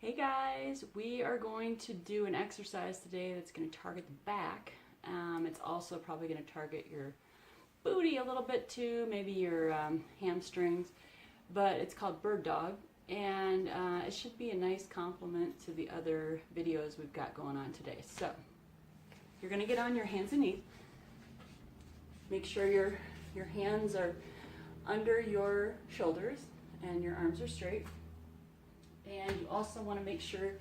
Hey guys, we are going to do an exercise today that's going to target the back. It's also probably going to target your booty a little bit too, maybe your hamstrings, but it's called bird dog, and it should be a nice complement to the other videos we've got going on today. So you're going to get on your hands and knees. Make sure your hands are under your shoulders and your arms are straight. And you also want to make sure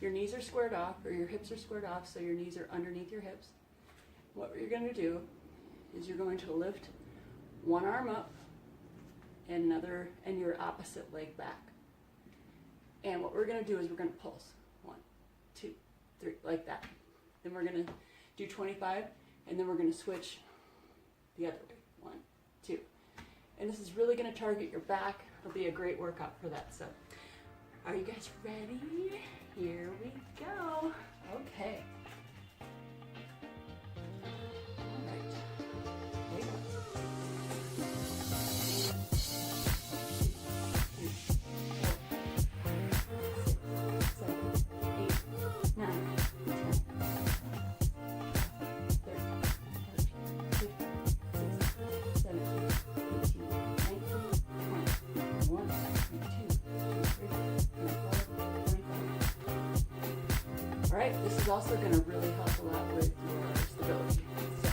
your knees are squared off, or your hips are squared off, so your knees are underneath your hips. What you're going to do is you're going to lift one arm up and your opposite leg back. And what we're going to do is we're going to pulse. 1, 2, 3, like that. Then we're going to do 25, and then we're going to switch the other way. 1, 2. And this is really going to target your back. It'll be a great workout for that. So, are you guys ready? Here we go. Okay. All right. Here we go. 2, 3, 4, 5, 6, 7, 8, 9, 10, 13, 14, 15, 16, 17, 18, 19, 20, 21, 22, 23, all right, this is also going to really help a lot with your stability. So,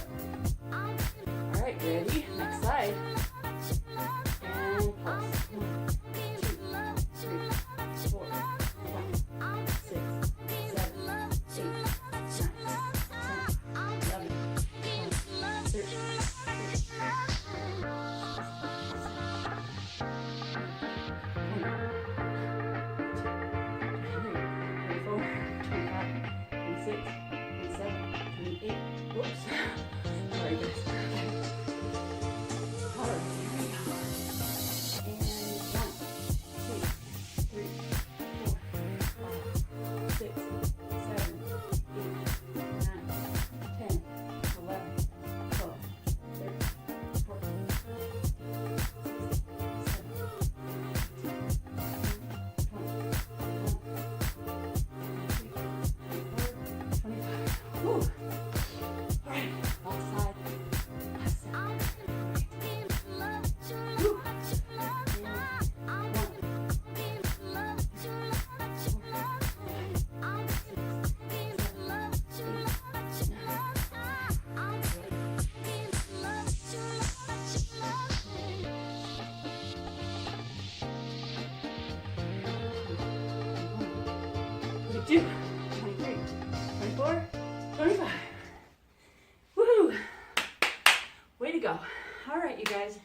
all right, ready? Next side. And pulse. 1, 2, 3, 4, 5, 6, 7, 8, 9, 10, 11, 12, 13, 6, 7, 8. Whoops. Sorry, guys. All right, here we go. And 1, 2, 3, 4, 5, 6, 7, 8, 9, 10, 11, 12, 13, 14, 25. Woo. All right, last side. Last side. Woo. And 1, 22, 23, 24, 25. Woohoo! Way to go. All right, you guys.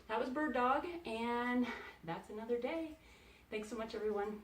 That was bird dog, and that's another day. Thanks so much, everyone.